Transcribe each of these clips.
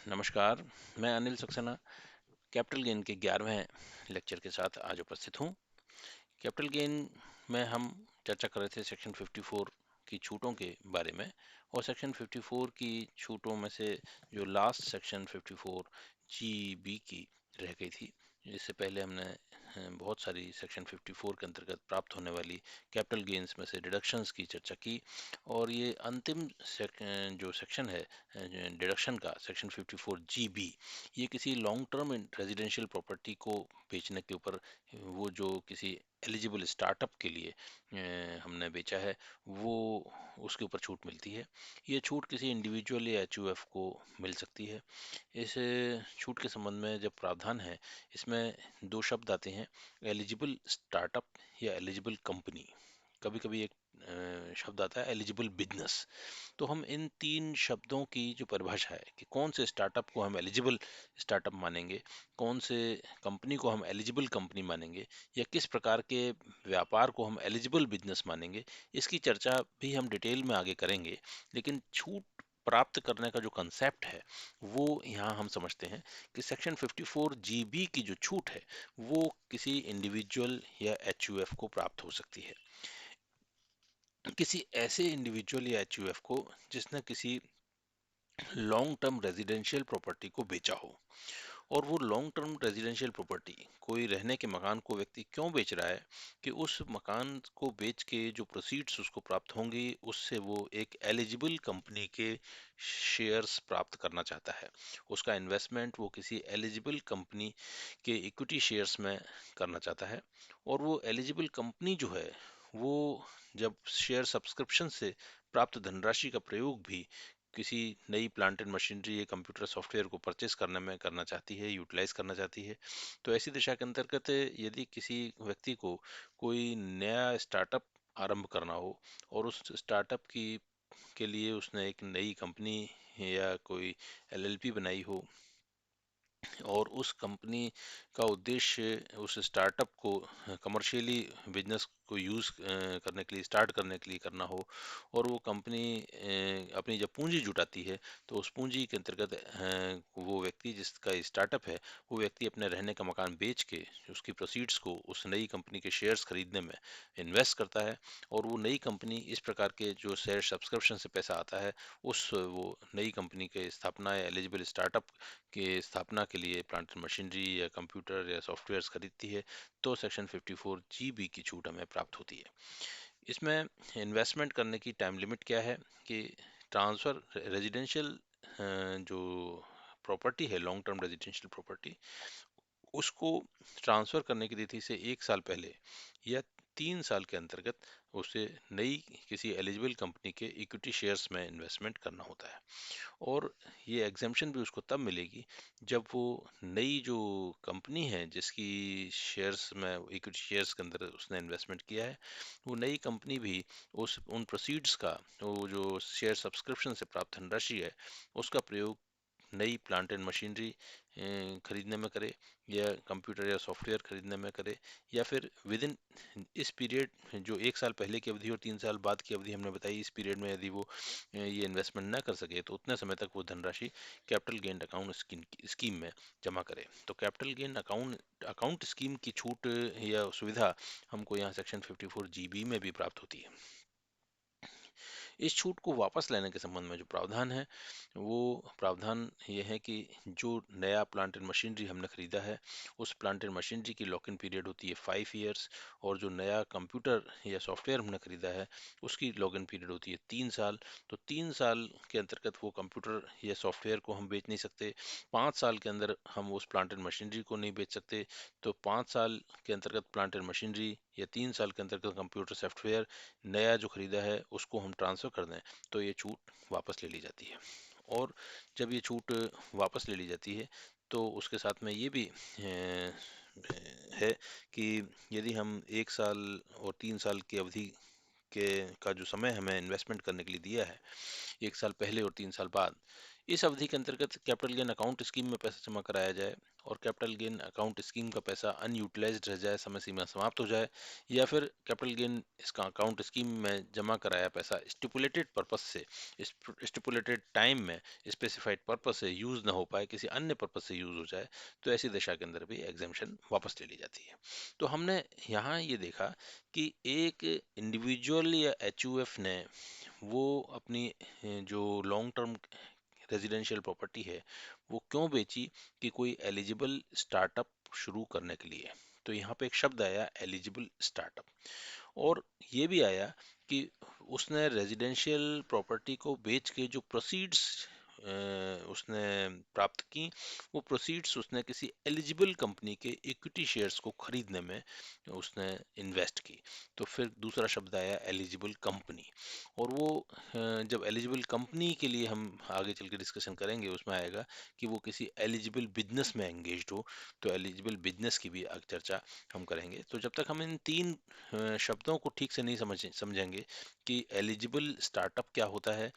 नमस्कार, मैं Anil Saxena capital gain के 11वें लेक्चर के साथ आज उपस्थित हूँ। कैपिटल गेन में हम चर्चा कर रहे थे सेक्शन 54 की छूटों के बारे में, और सेक्शन 54 की छूटों में से जो लास्ट सेक्शन 54 जी बी की रह गई थी, जिससे पहले हमने बहुत सारी सेक्शन 54 के अंतर्गत प्राप्त होने वाली कैपिटल गेन्स में से डिडक्शंस की चर्चा की। और ये अंतिम जो सेक्शन है डिडक्शन का, सेक्शन 54 जी बी, ये किसी लॉन्ग टर्म रेजिडेंशियल प्रॉपर्टी को बेचने के ऊपर, वो जो किसी एलिजिबल स्टार्टअप के लिए हमने बेचा है, वो उसके ऊपर छूट मिलती है। ये छूट किसी इंडिविजुअल या एचयूएफ को मिल सकती है। इस छूट के संबंध में जब प्रावधान है, इसमें दो शब्द आते हैं, एलिजिबल स्टार्टअप या एलिजिबल कंपनी। कभी कभी एक शब्द आता है एलिजिबल बिजनेस। तो हम इन तीन शब्दों की जो परिभाषा है कि कौन से स्टार्टअप को हम एलिजिबल स्टार्टअप मानेंगे, कौन से कंपनी को हम एलिजिबल कंपनी मानेंगे, या किस प्रकार के व्यापार को हम एलिजिबल बिजनेस मानेंगे, इसकी चर्चा भी हम डिटेल में आगे करेंगे। लेकिन छूट प्राप्त करने का जो कंसेप्ट है, वो यहाँ हम समझते हैं कि सेक्शन 54 जीबी की जो छूट है, वो किसी इंडिविजुअल या एचयूएफ को प्राप्त हो सकती है। किसी ऐसे इंडिविजुअल या एचयूएफ को जिसने किसी लॉन्ग टर्म रेजिडेंशियल प्रॉपर्टी को बेचा हो। और वो लॉन्ग टर्म रेजिडेंशियल प्रॉपर्टी, कोई रहने के मकान को व्यक्ति क्यों बेच रहा है, कि उस मकान को बेच के जो प्रोसीड्स उसको प्राप्त होंगे, उससे वो एक एलिजिबल कंपनी के शेयर्स प्राप्त करना चाहता है। उसका इन्वेस्टमेंट वो किसी एलिजिबल कंपनी के इक्विटी शेयर्स में करना चाहता है। और वो एलिजिबल कंपनी जो है, वो जब शेयर सब्सक्रिप्शन से प्राप्त धनराशि का प्रयोग भी किसी नई प्लांट एंड मशीनरी या कंप्यूटर सॉफ्टवेयर को परचेस करने में करना चाहती है, यूटिलाइज करना चाहती है, तो ऐसी दिशा के अंतर्गत यदि किसी व्यक्ति को कोई नया स्टार्टअप आरंभ करना हो, और उस स्टार्टअप की के लिए उसने एक नई कंपनी या कोई एलएलपी बनाई हो, और उस कंपनी का उद्देश्य उस स्टार्टअप को कमर्शियली बिजनेस को यूज़ करने के लिए, स्टार्ट करने के लिए करना हो, और वो कंपनी अपनी जब पूंजी जुटाती है, तो उस पूंजी के अंतर्गत वो व्यक्ति जिसका स्टार्टअप है, वो व्यक्ति अपने रहने का मकान बेच के उसकी प्रोसीड्स को उस नई कंपनी के शेयर्स खरीदने में इन्वेस्ट करता है। और वो नई कंपनी इस प्रकार के जो शेयर सब्सक्रिप्शन से पैसा आता है, उस वो नई कंपनी के स्थापना या एलिजिबल स्टार्टअप के स्थापना के लिए प्लांट एंड मशीनरी या कंप्यूटर या सॉफ्टवेयर्स खरीदती है, तो सेक्शन 54 जीबी की छूट हमें प्राप्त होती है। इसमें इन्वेस्टमेंट करने की टाइम लिमिट क्या है, कि ट्रांसफ़र रेजिडेंशियल जो प्रॉपर्टी है, लॉन्ग टर्म रेजिडेंशियल प्रॉपर्टी, उसको ट्रांसफ़र करने की तिथि से 1 साल पहले या 3 साल के अंतर्गत उसे नई किसी एलिजिबल कंपनी के इक्विटी शेयर्स में इन्वेस्टमेंट करना होता है। और ये एग्जेम्पशन भी उसको तब मिलेगी जब वो नई जो कंपनी है, जिसकी शेयर्स में, इक्विटी शेयर्स के अंदर उसने इन्वेस्टमेंट किया है, वो नई कंपनी भी उस उन प्रोसीड्स का, वो जो शेयर सब्सक्रिप्शन से प्राप्त धनराशि है, उसका प्रयोग नई प्लांट एंड मशीनरी खरीदने में करे, या कंप्यूटर या सॉफ्टवेयर खरीदने में करे, या फिर विद इन इस पीरियड, जो 1 साल पहले की अवधि और 3 साल बाद की अवधि हमने बताई, इस पीरियड में यदि वो ये इन्वेस्टमेंट ना कर सके, तो उतने समय तक वो धनराशि कैपिटल गेन अकाउंट स्कीम में जमा करे। तो capital gain account account scheme की छूट या सुविधा हमको यहाँ सेक्शन 54 जीबी में भी प्राप्त होती है। इस छूट को वापस लेने के संबंध में जो प्रावधान है, वो प्रावधान ये है कि जो नया प्लांट एंड मशीनरी हमने खरीदा है, उस प्लांट एंड मशीनरी की लॉक इन पीरियड होती है 5 ईयर्स, और जो नया कंप्यूटर या सॉफ्टवेयर हमने खरीदा है, उसकी लॉक इन पीरियड होती है 3 साल। तो 3 साल के अंतर्गत वो कंप्यूटर या सॉफ्टवेयर को हम बेच नहीं सकते। 5 साल के अंदर हम उस प्लांट एंड मशीनरी को नहीं बेच सकते। तो 5 साल के अंतर्गत प्लांट एंड मशीनरी, या 3 साल के अंतर्गत कंप्यूटर सॉफ्टवेयर नया जो खरीदा है उसको हम ट्रांसफ़र कर दें, तो ये छूट वापस ले ली जाती है। और जब ये छूट वापस ले ली जाती है, तो उसके साथ में ये भी है कि यदि हम 1 साल और 3 साल की अवधि के का जो समय हमें इन्वेस्टमेंट करने के लिए दिया है, 1 साल पहले और 3 साल बाद। इस अवधि के अंतर्गत कैपिटल गेन अकाउंट स्कीम में पैसा जमा कराया जाए और कैपिटल गेन अकाउंट स्कीम का पैसा अनयूटिलाइज्ड रह जाए, समय सीमा समाप्त हो जाए, या फिर कैपिटल गेन इसका अकाउंट स्कीम में जमा कराया पैसा स्टिपुलेटेड पर्पस से, स्टिपुलेटेड टाइम में स्पेसिफाइड पर्पस से यूज ना हो पाए, किसी अन्य पर्पस से यूज हो जाए, तो ऐसी दशा के अंदर भी एग्जामेशन वापस ले ली जाती है। तो हमने यहाँ ये देखा कि एक इंडिविजुअल या एचयूएफ ने वो अपनी जो लॉन्ग टर्म रेजिडेंशियल प्रॉपर्टी है वो क्यों बेची, कि कोई एलिजिबल स्टार्टअप शुरू करने के लिए। तो यहाँ पे एक शब्द आया एलिजिबल स्टार्टअप, और ये भी आया कि उसने रेजिडेंशियल प्रॉपर्टी को बेच के जो प्रोसीड्स उसने प्राप्त की, वो प्रोसीड्स उसने किसी एलिजिबल कंपनी के इक्विटी शेयर्स को खरीदने में उसने इन्वेस्ट की। तो फिर दूसरा शब्द आया एलिजिबल कंपनी, और वो जब एलिजिबल कंपनी के लिए हम आगे चल के डिस्कशन करेंगे, उसमें आएगा कि वो किसी एलिजिबल बिजनेस में एंगेज्ड हो। तो एलिजिबल बिजनेस की भी आगे चर्चा हम करेंगे। तो जब तक हम इन तीन शब्दों को ठीक से नहीं समझेंगे कि एलिजिबल स्टार्टअप क्या होता है,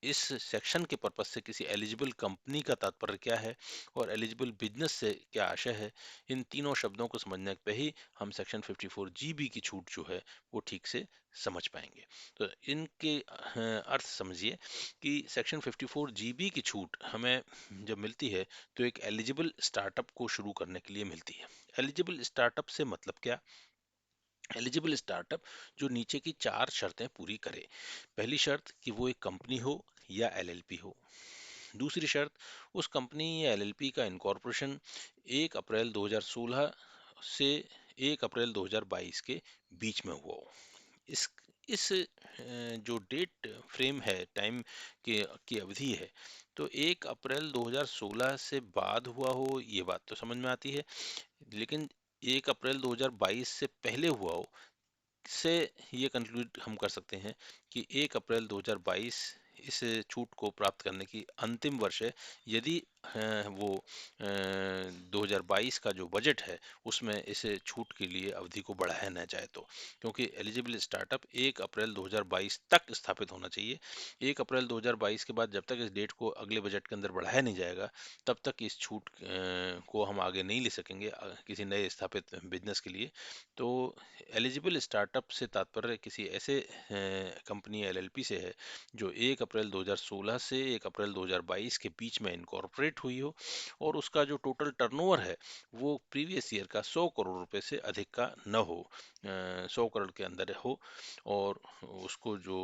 इस सेक्शन के पर्पज से किसी एलिजिबल कंपनी का तात्पर्य क्या है, और एलिजिबल बिजनेस से क्या आशय है, इन तीनों शब्दों को समझने पे ही हम सेक्शन 54 जीबी की छूट जो है वो ठीक से समझ पाएंगे। तो इनके अर्थ समझिए कि सेक्शन 54 जीबी की छूट हमें जब मिलती है तो एक एलिजिबल स्टार्टअप को शुरू करने के लिए मिलती है। एलिजिबल स्टार्टअप से मतलब क्या? एलिजिबल स्टार्टअप जो नीचे की 4 शर्तें पूरी करे। पहली शर्त कि वो एक कंपनी हो या एलएलपी हो। दूसरी शर्त, उस कंपनी या एलएलपी का इनकॉर्पोरेशन 1 अप्रैल 2016 से 1 अप्रैल 2022 के बीच में हुआ हो। इस जो डेट फ्रेम है, टाइम के की अवधि है, तो 1 अप्रैल 2016 से बाद हुआ हो ये बात तो समझ में आती है, लेकिन 1 अप्रैल 2022 से पहले हुआ हो, से ये कंक्लूड हम कर सकते हैं कि 1 अप्रैल 2022 इस छूट को प्राप्त करने की अंतिम वर्ष है, यदि वो 2022 का जो बजट है उसमें इस छूट के लिए अवधि को बढ़ाया न जाए तो। क्योंकि एलिजिबल स्टार्टअप 1 अप्रैल 2022 तक स्थापित होना चाहिए। 1 अप्रैल 2022 के बाद जब तक इस डेट को अगले बजट के अंदर बढ़ाया नहीं जाएगा, तब तक इस छूट को हम आगे नहीं ले सकेंगे किसी नए स्थापित बिजनेस के लिए। तो एलिजिबल स्टार्टअप से तात्पर्य किसी ऐसे कंपनी एलएलपी से है जो 1 अप्रैल 2016 से 1 अप्रैल 2022 के बीच में इनकॉर्पोरेट हुई हो, और उसका जो टोटल टर्नओवर है वो प्रीवियस ईयर का 100 करोड़ रुपए से अधिक का न हो, 100 करोड़ के अंदर हो, और उसको जो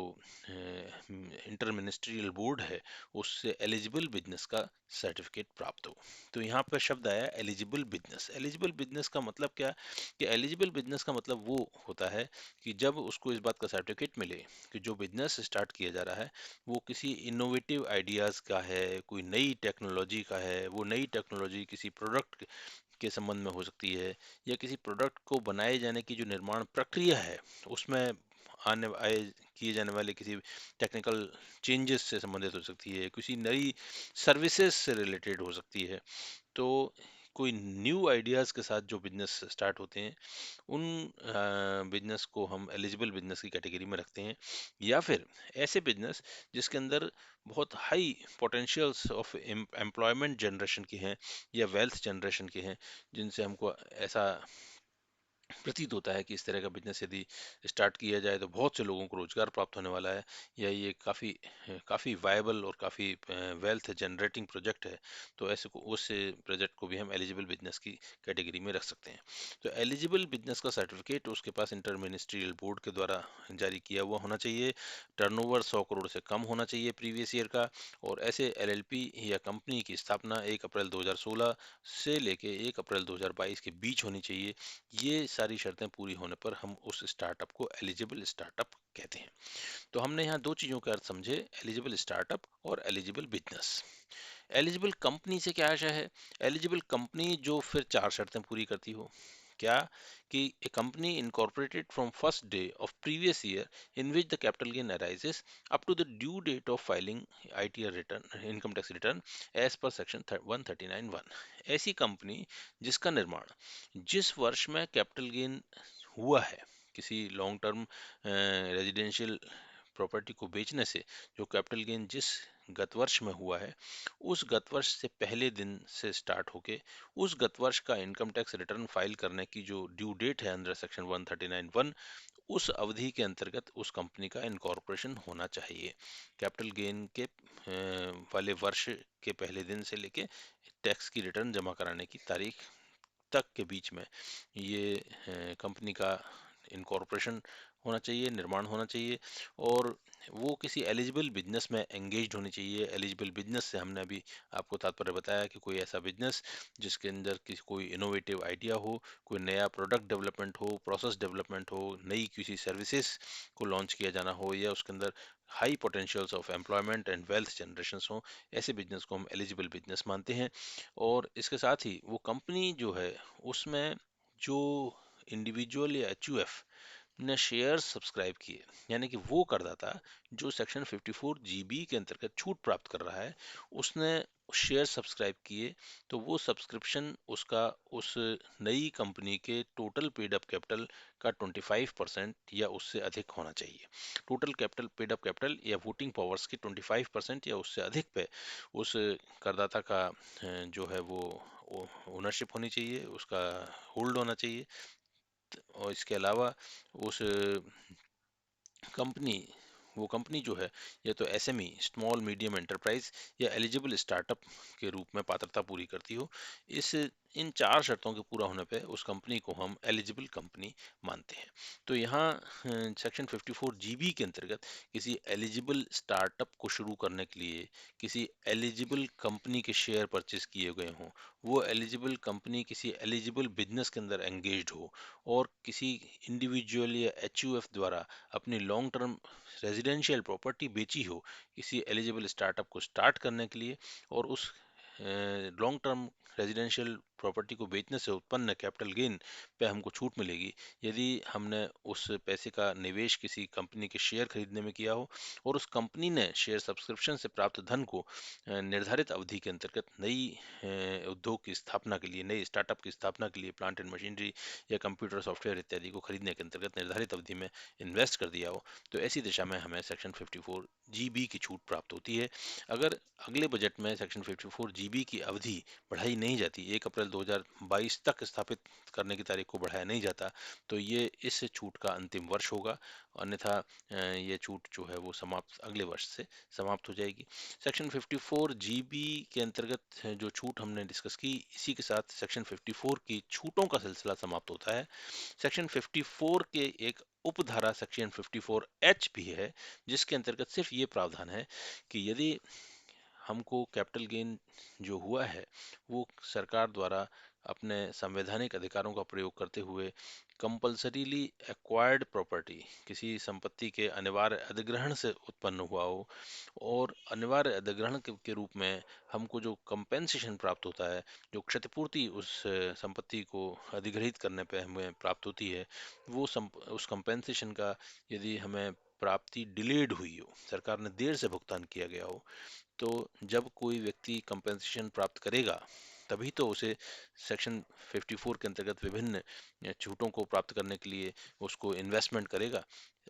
इंटर मिनिस्ट्रियल बोर्ड है उससे एलिजिबल बिजनेस का सर्टिफिकेट प्राप्त हो। तो यहाँ पर शब्द आया एलिजिबल बिजनेस। एलिजिबल बिजनेस का मतलब क्या, कि एलिजिबल बिजनेस का मतलब वो होता है कि जब उसको इस बात का सर्टिफिकेट मिले कि जो बिजनेस स्टार्ट किया जा रहा है वो किसी इनोवेटिव आइडियाज़ का है, कोई नई टेक्नोलॉजी का है, वो नई टेक्नोलॉजी किसी प्रोडक्ट के संबंध में हो सकती है, या किसी प्रोडक्ट को बनाए जाने की जो निर्माण प्रक्रिया है उसमें आने आए किए जाने वाले किसी टेक्निकल चेंजेस से संबंधित हो सकती है, किसी नई सर्विसेज से रिलेटेड हो सकती है। तो कोई न्यू आइडियाज़ के साथ जो बिजनेस स्टार्ट होते हैं उन बिजनेस को हम एलिजिबल बिजनेस की कैटेगरी में रखते हैं। या फिर ऐसे बिजनेस जिसके अंदर बहुत high potentials of employment generation की हैं या वेल्थ जनरेशन की हैं, जिनसे हमको ऐसा प्रतीत होता है कि इस तरह का बिजनेस यदि स्टार्ट किया जाए तो बहुत से लोगों को रोजगार प्राप्त होने वाला है, या ये काफ़ी काफ़ी वायबल और काफ़ी वेल्थ जनरेटिंग प्रोजेक्ट है। तो ऐसे को उस प्रोजेक्ट को भी हम एलिजिबल बिजनेस की कैटेगरी में रख सकते हैं। तो एलिजिबल बिजनेस का सर्टिफिकेट उसके पास इंटर मिनिस्ट्रियल बोर्ड के द्वारा जारी किया हुआ होना चाहिए, टर्नओवर 100 करोड़ से कम होना चाहिए प्रीवियस ईयर का, और ऐसे एलएलपी या कंपनी की स्थापना 1 अप्रैल 2016 से लेके 1 अप्रैल 2022 के बीच होनी चाहिए। ये सारी शर्तें पूरी होने पर हम उस स्टार्टअप को एलिजिबल स्टार्टअप कहते हैं। तो हमने यहाँ दो चीजों के अर्थ समझे, एलिजिबल स्टार्टअप और एलिजिबल बिजनेस। एलिजिबल कंपनी से क्या आशय है? एलिजिबल कंपनी जो फिर 4 शर्तें पूरी करती हो। क्या? कि a company incorporated from first day of previous year in which the capital gain arises up to the due date of filing ITR return, income tax return, as per section 139(1). ऐसी company जिसका निर्माण जिस वर्ष में capital gain हुआ है किसी long term residential property को बेचने से जो कैपिटल गेन जिस गत वर्ष में हुआ है उस गत वर्ष से पहले दिन से स्टार्ट होके उस गत वर्ष का इनकम टैक्स रिटर्न फाइल करने की जो ड्यू डेट है अंडर सेक्शन 139(1) उस अवधि के अंतर्गत उस कंपनी का इनकॉर्पोरेशन होना चाहिए। कैपिटल गेन के वाले वर्ष के पहले दिन से लेके टैक्स की रिटर्न जमा कराने की तारीख तक के बीच में ये कंपनी का इनकॉर्पोरेशन होना चाहिए, निर्माण होना चाहिए और वो किसी एलिजिबल बिजनेस में एंगेज्ड होनी चाहिए। एलिजिबल बिजनेस से हमने अभी आपको तात्पर्य बताया कि कोई ऐसा बिजनेस जिसके अंदर किसी कोई इनोवेटिव आइडिया हो, कोई नया प्रोडक्ट डेवलपमेंट हो, प्रोसेस डेवलपमेंट हो, नई किसी सर्विसेज को लॉन्च किया जाना हो या उसके अंदर high potentials of employment and wealth generation हो, ऐसे बिजनेस को हम एलिजिबल बिजनेस मानते हैं। और इसके साथ ही वो कंपनी जो है उसमें जो इंडिविजुअल या एचयूएफ ने शेयर सब्सक्राइब किए यानी कि वो करदाता जो सेक्शन 54 जीबी के अंतर्गत छूट प्राप्त कर रहा है उसने शेयर सब्सक्राइब किए तो वो सब्सक्रिप्शन उसका उस नई कंपनी के टोटल पेड अप कैपिटल का 25% या उससे अधिक होना चाहिए। Total capital paid up capital या वोटिंग पावर्स के 25% या उससे अधिक पे उस करदाता का जो है वो ओनरशिप होनी चाहिए, उसका होल्ड होना चाहिए। और इसके अलावा उस कंपनी वो कंपनी जो है या तो एसएमई स्मॉल मीडियम एंटरप्राइज या एलिजिबल स्टार्टअप के रूप में पात्रता पूरी करती हो। इस इन चार शर्तों के पूरा होने पे उस कंपनी को हम एलिजिबल कंपनी मानते हैं। तो यहाँ सेक्शन 54 जीबी के अंतर्गत किसी एलिजिबल स्टार्टअप को शुरू करने के लिए किसी एलिजिबल कंपनी के शेयर परचेज किए गए हों, वो एलिजिबल कंपनी किसी एलिजिबल बिजनेस के अंदर एंगेज्ड हो और किसी इंडिविजुअल या एचयूएफ द्वारा अपनी लॉन्ग टर्म रेजिडेंशियल प्रॉपर्टी बेची हो किसी एलिजिबल स्टार्टअप को स्टार्ट करने के लिए और उस लॉन्ग टर्म रेजिडेंशियल प्रॉपर्टी को बेचने से उत्पन्न कैपिटल गेन पे हमको छूट मिलेगी यदि हमने उस पैसे का निवेश किसी कंपनी के शेयर खरीदने में किया हो और उस कंपनी ने शेयर सब्सक्रिप्शन से प्राप्त धन को निर्धारित अवधि के अंतर्गत नई उद्योग की स्थापना के लिए, नई स्टार्टअप की स्थापना के लिए प्लांट एंड मशीनरी या कंप्यूटर सॉफ्टवेयर इत्यादि को खरीदने के अंतर्गत निर्धारित अवधि में इन्वेस्ट कर दिया हो तो ऐसी दिशा में हमें सेक्शन 54 जीबी की छूट प्राप्त होती है। अगर अगले बजट में सेक्शन 54 जीबी की अवधि बढ़ाई नहीं जाती, 1 अप्रैल 2022 तक स्थापित करने की तारीख को बढ़ाया नहीं जाता तो ये इस छूट का अंतिम वर्ष होगा। अन्यथा ये छूट जो है वो समाप्त अगले वर्ष से समाप्त हो जाएगी। सेक्शन 54 जीबी के अंतर्गत जो छूट हमने डिस्कस की इसी के साथ सेक्शन 54 की छूटों का सिलसिला समाप्त होता है। सेक्शन 54 के एक उपधारा सेक्शन 54H भी है जिसके अंतर्गत सिर्फ ये प्रावधान है कि यदि हमको कैपिटल गेन जो हुआ है वो सरकार द्वारा अपने संवैधानिक अधिकारों का प्रयोग करते हुए कंपल्सरीली एक्वायर्ड प्रॉपर्टी किसी संपत्ति के अनिवार्य अधिग्रहण से उत्पन्न हुआ हो और अनिवार्य अधिग्रहण के रूप में हमको जो कंपेंसेशन प्राप्त होता है, जो क्षतिपूर्ति उस संपत्ति को अधिग्रहित करने पे हमें प्राप्त होती है, वो उस कंपेंसेशन का यदि हमें प्राप्ति डिलेड हुई हो, सरकार ने देर से भुगतान किया गया हो, तो जब कोई व्यक्ति कंपेंसेशन प्राप्त करेगा तभी तो उसे सेक्शन 54 के अंतर्गत विभिन्न छूटों को प्राप्त करने के लिए उसको इन्वेस्टमेंट करेगा।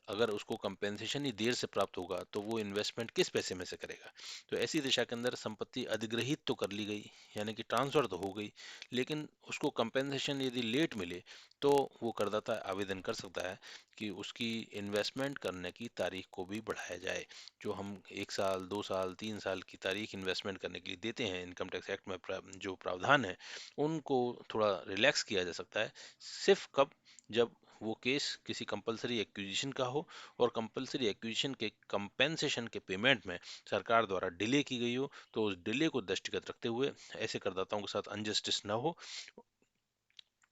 अगर उसको कंपेंसेशन ही देर से प्राप्त होगा तो वो इन्वेस्टमेंट किस पैसे में से करेगा। तो ऐसी दिशा के अंदर संपत्ति अधिग्रहित तो कर ली गई यानी कि ट्रांसफर तो हो गई लेकिन उसको कंपेंसेशन यदि लेट मिले तो वो करदाता आवेदन कर सकता है कि उसकी इन्वेस्टमेंट करने की तारीख को भी बढ़ाया जाए। जो हम 1 साल 2 साल 3 साल की तारीख इन्वेस्टमेंट करने के लिए देते हैं इनकम टैक्स एक्ट में जो प्रावधान है उनको थोड़ा रिलैक्स किया जा सकता है। सिर्फ कब, जब वो केस किसी कंपलसरी एक्विजिशन का हो और कंपलसरी एक्विजिशन के कंपेंसेशन के पेमेंट में सरकार द्वारा डिले की गई हो तो उस डिले को दृष्टिगत रखते हुए ऐसे करदाताओं के साथ अनजस्टिस न हो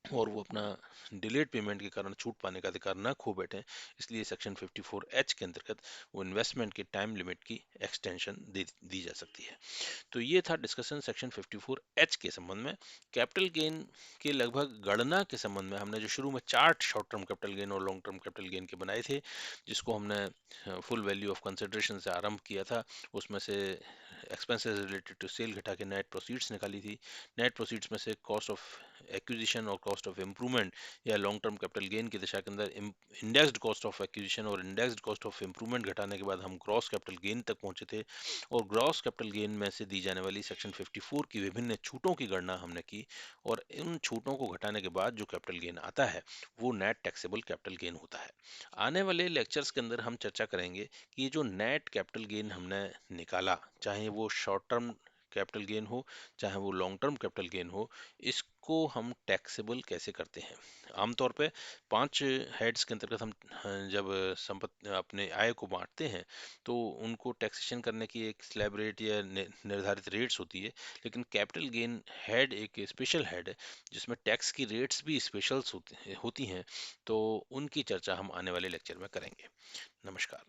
और वो अपना डिलेड पेमेंट के कारण छूट पाने का अधिकार न खो बैठे, इसलिए सेक्शन 54H के अंतर्गत वो इन्वेस्टमेंट के टाइम लिमिट की एक्सटेंशन दी जा सकती है। तो ये था डिस्कशन सेक्शन 54H के संबंध में। कैपिटल गेन के लगभग गणना के संबंध में हमने जो शुरू में chart short term capital gain और लॉन्ग टर्म कैपिटल गेन के बनाए थे जिसको हमने फुल वैल्यू ऑफ कंसिडरेशन से आरंभ किया था, उसमें से एक्सपेंसेस रिलेटेड टू सेल घटा के नेट प्रोसीड्स निकाली थी। नेट प्रोसीड्स में से कॉस्ट ऑफ एक्विजिशन और कॉस्ट ऑफ इम्प्रूवमेंट या लॉन्ग टर्म कैपिटल गेन की दिशा के अंदर इंडेक्स्ड कॉस्ट ऑफ एक्विजिशन और इंडेक्स्ड कॉस्ट ऑफ इम्प्रूवमेंट घटाने के बाद हम ग्रॉस कैपिटल गेन तक पहुंचे थे, और ग्रॉस कैपिटल गेन में से दी जाने वाली सेक्शन 54 की विभिन्न छूटों की गणना हमने की, और इन छूटों को घटाने के बाद जो कैपिटल गेन आता है वो नेट टैक्सेबल कैपिटल गेन होता है। आने वाले लेक्चर्स के अंदर हम चर्चा करेंगे कि ये जो नेट कैपिटल गेन हमने निकाला, चाहे वो शॉर्ट टर्म कैपिटल गेन हो चाहे वो लॉन्ग टर्म कैपिटल गेन हो, इसको हम टैक्सेबल कैसे करते हैं। आमतौर पे 5 हेड्स के अंतर्गत हम जब संपत्ति अपने आय को बांटते हैं तो उनको टैक्सेशन करने की एक स्लैब रेट या निर्धारित रेट्स होती है, लेकिन कैपिटल गेन हेड एक स्पेशल हेड है जिसमें टैक्स की रेट्स भी स्पेशल्स होती हैं, तो उनकी चर्चा हम आने वाले लेक्चर में करेंगे। नमस्कार।